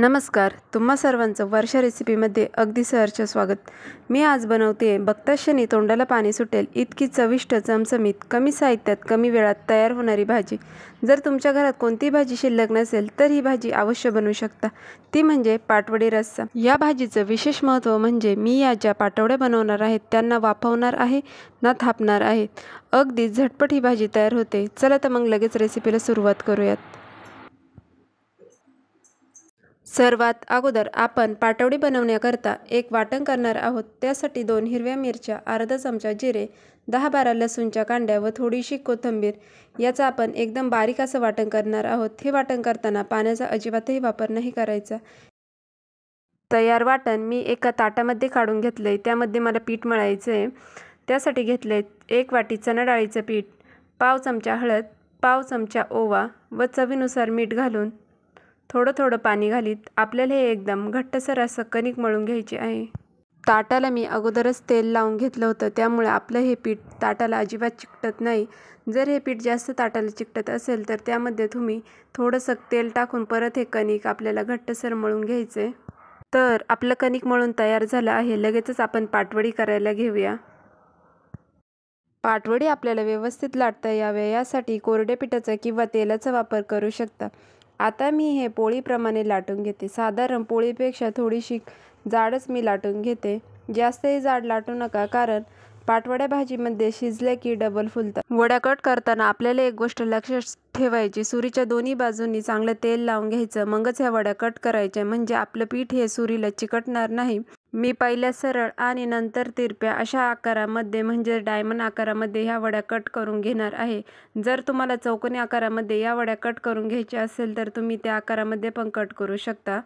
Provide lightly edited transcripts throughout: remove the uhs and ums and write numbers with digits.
नमस्कार, तुम्हा सर्वांचं वर्षा रेसिपीमध्ये अगदी सहर्ष स्वागत। मी आज बनवते बघताक्षणी तोंडाला पाणी सुटेल इतकी चविष्ट, चमचमीत, कमी साहित्यात कमी वेळात तयार होणारी भाजी। जर तुमच्या घरात कोणतीही भाजी शिल्लक नसेल तर ही भाजी अवश्य बनवू शकता, ती म्हणजे पाटवडी रस्सा। या भाजीचं विशेष महत्त्व म्हणजे मी या ज्या पाटवड्या बनवणार आहेत त्यांना वाफवणार आहे ना थापणार आहे। अगदी झटपट ही भाजी तयार होते। चला तर मग लगेच रेसिपीला सुरुवात करूयात। सर्वात अगोदर आपण पाटवडी बनवण्याकरता एक वाटण करणार आहोत। त्यासाठी 2 हिरव्या मिरच्या, अर्धा चमचा जिरे, 10-12 लसूणच्या कांड्या व थोडीशी कोथिंबीर याचा आपण एकदम बारीक असं वाटण करणार आहोत। हे वाटण करताना पाण्याचा अजिबातही वापर नाही करायचा। तयार वाटण मी एका ताटामध्ये काढून घेतले। त्यामध्ये मला पीठ मळायचं आहे। त्यासाठी घेतले 1 वाटी चणा डाळीचं पीठ, पाव चमचा हळद, पाव चमचा ओवा व चवीनुसार मीठ घालून थोडं पाणी घालीत आपल्याला हे एकदम घट्टसर असं कणिक मळून घ्यायचे आहे। ताटाला मी अगोदरच तेल लावून घेतलं होतं, त्यामुळे आपलं हे पीठ ताटाला अजिबात चिकटत नाही। जर हे पीठ जास्त ताटाला चिकटत असेल तर त्यामध्ये तुम्ही थोडंसं तेल टाकून परत हे कणिक आपल्याला घट्टसर मळून घ्यायचे। तर आपलं कणिक मळून तयार झालं आहे। लगेचच आपण पाटवडी करायला घेऊया। पाटवडी आपल्याला व्यवस्थित लाटता याव्या यासाठी कोरड्या पिठाचा किंवा तेलाचा वापर करू शकता। आता मी हे पोळीप्रमाणे लाटून घेते। साधारण पोळीपेक्षा थोडीशी जाडच मी लाटून घेते। जास्तही जाड लाटू नका, कारण पाटवड्या भाजीमध्ये शिजल्या की डबल फुलतात। वड्या कट करताना आपल्याला एक गोष्ट लक्षात ठेवायची, सुरीच्या दोन्ही बाजूंनी चांगलं तेल लावून घ्यायचं, मगच ह्या वड्या कट करायच्या, म्हणजे आपलं पीठ हे सुरीला चिकटणार नाही। मी पहिल्या सरळ आणि नंतर तिरप्या अशा आकारामध्ये म्हणजे डायमंड आकारामध्ये ह्या वड्या कट करून घेणार आहे। जर तुम्हाला चौकोनी आकारामध्ये या वड्या कट करून घ्यायच्या असेल तर तुम्ही त्या आकारामध्ये पण कट करू शकता।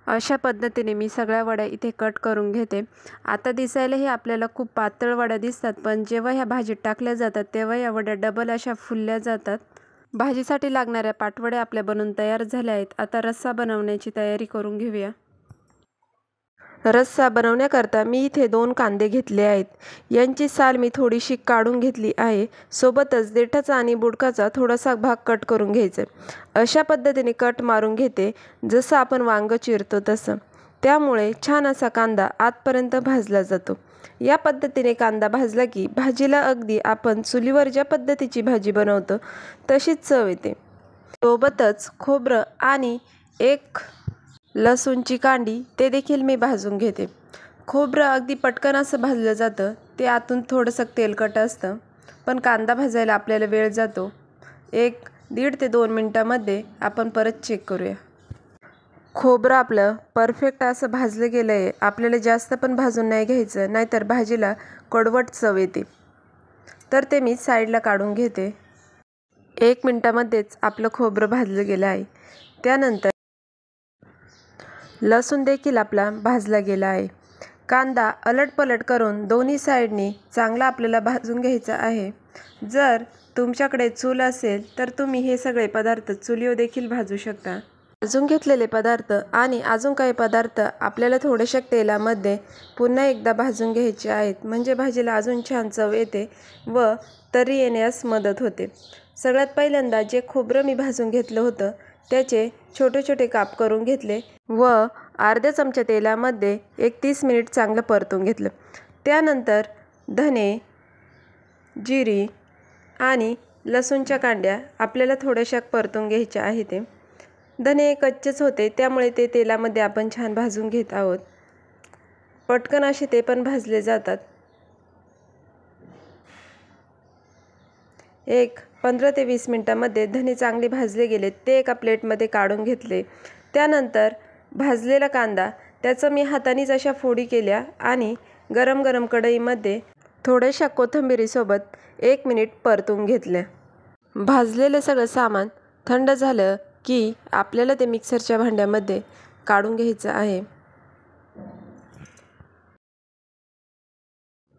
अशा पद्धतीने मी सगळ्या वड्या इथे कट करून घेते। आता दिसायलाही आपल्याला खूप पातळ वड्या दिसतात, पण जेव्हा ह्या भाजीत टाकल्या जातात तेव्हा या वड्या डबल अशा फुलल्या जातात। भाजीसाठी लागणाऱ्या पाटवड्या आपल्या बनवून तयार झाल्या आहेत। आता रस्सा बनवण्याची तयारी करून घेऊया। रस्सा बनवण्याकरता मी इथे 2 कांदे घेतले आहेत। यांची साल मी थोडीशी काढून घेतली आहे। सोबतच देठाचा आणि बुडकाचा थोडासा भाग कट करून घ्यायचा। अशा पद्धतीने कट मारून घेते जसं आपण वांग चिरतो तसं। त्यामुळे छान असा कांदा आतपर्यंत भाजला जातो। या पद्धतीने कांदा भाजला की भाजीला अगदी आपण चुलीवर ज्या पद्धतीची भाजी बनवतो तशीच चव येते। सोबतच खोबरं आणि 1 लसूणची कांडी ते देखील मी भाजून घेते। खोबरं अगदी पटकन असं भाजलं जातं, ते आतून थोडंसं तेलकट असतं, पण कांदा भाजायला आपल्याला वेळ जातो। 1-1.5 ते 2 मिनिटांमध्ये आपण परत चेक करूया। खोबरं आपलं परफेक्ट असं भाजलं गेलं आहे। आपल्याला जास्त पण भाजून नाही घ्यायचं, नाहीतर भाजीला कडवट चव येते। तर ते मी साईडला काढून घेते। 1 मिनिटामध्येच आपलं खोबरं भाजलं गेलं आहे। त्यानंतर लसूण देखील आपला भाजला गेला आहे। कांदा अलटपलट करून दोन्ही साईडनी चांगला आपल्याला भाजून घ्यायचा आहे। जर तुमच्याकडे चूल असेल तर तुम्ही हे सगळे पदार्थ चुलीवर देखील भाजू शकता। भाजून घेतलेले पदार्थ आणि अजून काही पदार्थ आपल्याला थोड्याशा तेलामध्ये पुन्हा एकदा भाजून घ्यायचे आहेत, म्हणजे भाजीला अजून छान चव येते व तरी येण्यास मदत होते। सगळ्यात पहिल्यांदा जे खोबरं मी भाजून घेतलं होतं त्याचे छोटे छोटे काप करून घेतले व अर्ध्या चमचा तेलामध्ये 30 मिनिट चांगलं परतून घेतलं। त्यानंतर धने, जिरी आणि लसूणच्या कांड्या आपल्याला थोड्याशा परतून घ्यायच्या आहेत। धने कच्चेच होते, त्यामुळे ते तेलामध्ये आपण छान भाजून घेत आहोत। पटकन असे ते पण भाजले जातात। 15 ते 20 मिनिटांमध्ये धने चांगले भाजले गेले, ते एका प्लेटमध्ये काढून घेतले। त्यानंतर भाजलेला कांदा त्याचं मी हातानेच अशा फोडी केल्या आणि गरम गरम कढईमध्ये थोड्याशा कोथिंबीरीसोबत 1 मिनिट परतून घेतल्या। भाजलेलं सगळं सामान थंड झालं की आपल्याला ते मिक्सरच्या भांड्यामध्ये काढून घ्यायचं आहे।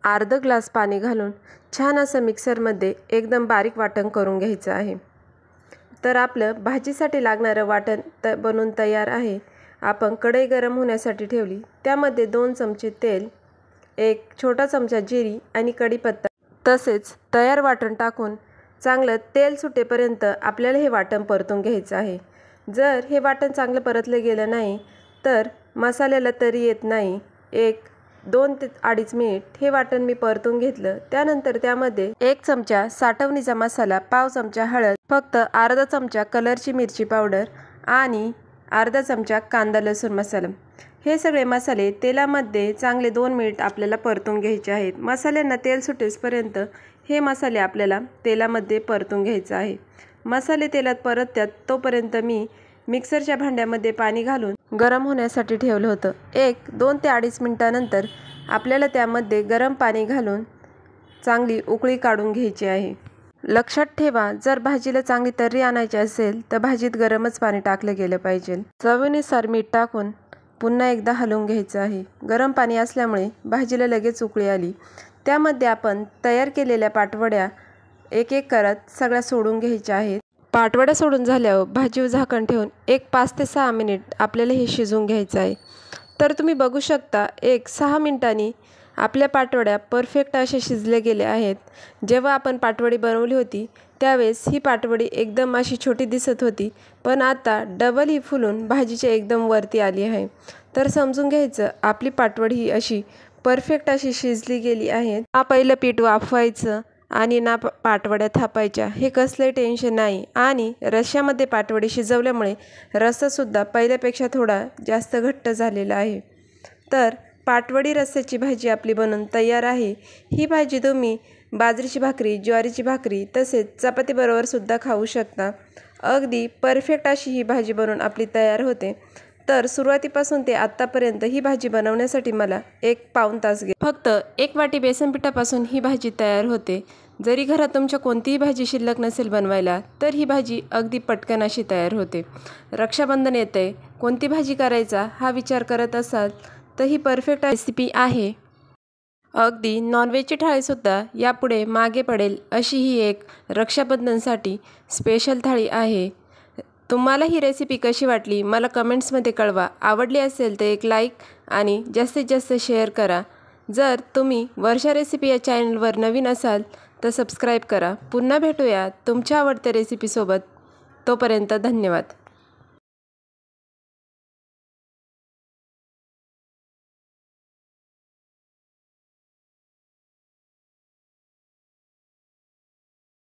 अर्धा ग्लास पाणी घालून छान असं मिक्सरमध्ये एकदम बारीक वाटण करून घ्यायचं आहे। तर आपलं भाजीसाठी लागणारं वाटण बनून तयार आहे। आपण कढई गरम होण्यासाठी ठेवली, त्यामध्ये 2 चमचे तेल, 1 छोटा चमचा जिरी आणि कढीपत्ता तसेच तयार वाटण टाकून चांगलं तेल सुटेपर्यंत आपल्याला हे वाटण परतून घ्यायचं आहे। जर हे वाटण चांगलं परतलं गेलं नाही तर मसाल्याला तरी येत नाही। 2 ते 2.5 मिनिट हे वाटण मी परतून घेतलं। त्यानंतर त्यामध्ये 1 चमचा साठवणीचा मसाला, पाव चमचा हळद, फक्त अर्धा चमचा कलरची मिरची पावडर आणि अर्धा चमचा कांदा लसूण मसाला, हे सगळे मसाले तेलामध्ये चांगले 2 मिनिट आपल्याला परतून घ्यायचे आहेत। मसाल्यांना तेल सुटेपर्यंत हे मसाले आपल्याला तेलामध्ये परतून घ्यायचे आहे। मसाले तेलात परततात तोपर्यंत मी मिक्सरच्या भांड्यामध्ये पाणी घालून गरम होण्यासाठी ठेवलं होतं। 2 ते 2.5 मिनिटानंतर आपल्याला त्यामध्ये गरम पाणी घालून चांगली उकळी काढून घ्यायची आहे। लक्षात ठेवा, जर भाजीला चांगली तर्री आणायची असेल तर भाजीत गरमच पाणी टाकलं गेलं पाहिजे। चवीनुसार मीठ टाकून पुन्हा एकदा हलवून घ्यायचं आहे। गरम पाणी असल्यामुळे भाजीला लगेच उकळी आली। त्यामध्ये आपण तयार केलेल्या पाटवड्या एक एक करत सगळ्या सोडून घ्यायच्या आहेत। पाटवड्या सोडून झाल्यावर भाजीवर झाकण ठेवून 5 ते 6 मिनिट आपल्याला हे शिजवून घ्यायचं आहे। तर तुम्ही बघू शकता 6 मिनिटांनी आपल्या पाटवड्या परफेक्ट असे शिजले गेले आहेत। जेव्हा आपण पाटवडी बनवली होती त्यावेळेस ही पाटवडी एकदम अशी छोटी दिसत होती, पण आता डबल ही फुलून भाजीच्या एकदम वरती आली आहे। तर समजून घ्यायचं आपली पाटवडी ही अशी परफेक्ट अशी शिजली गेली आहे। पहिलं पीठ वाफवायचं आणि ना पाटवड्या थापायच्या, हे कसलंही टेन्शन नाही। आणि रश्श्यामध्ये पाटवडी शिजवल्यामुळे रस्सासुद्धा पहिल्यापेक्षा थोडा जास्त घट्ट झालेला आहे। तर पाटवडी रस्स्याची भाजी आपली बनून तयार आहे। ही भाजी तुम्ही बाजरीची भाकरी, ज्वारीची भाकरी तसेच चपातीबरोबर सुद्धा खाऊ शकता। अगदी परफेक्ट अशी ही भाजी बनून आपली तयार होते। तर सुरुवातीपासून ते आत्तापर्यंत ही भाजी बनवण्यासाठी मला 1 पाऊण तास गेला। फक्त 1 वाटी बेसन पिठापासून ही भाजी तयार होते। जरी घरात तुमच्या कोणतीही भाजी शिल्लक नसेल बनवायला तर ही भाजी अगदी पटकन अशी तयार होते। रक्षाबंधन येते, कोणती भाजी करायचा हा विचार करत असाल तर ही परफेक्ट रेसिपी आहे। अगदी नॉनव्हेजची थाळीसुद्धा यापुढे मागे पडेल अशी ही एक रक्षाबंधनसाठी स्पेशल थाळी आहे। तुम्हाला ही रेसिपी कशी वाटली मला कमेंट्समध्ये कळवा। आवडली असेल तर एक लाईक आणि जास्तीत जास्त शेअर करा। जर तुम्ही वर्षा रेसिपी या चॅनलवर नवीन असाल तर सबस्क्राईब करा। पुन्हा भेटूया तुमच्या आवडत्या रेसिपीसोबत। तोपर्यंत धन्यवाद।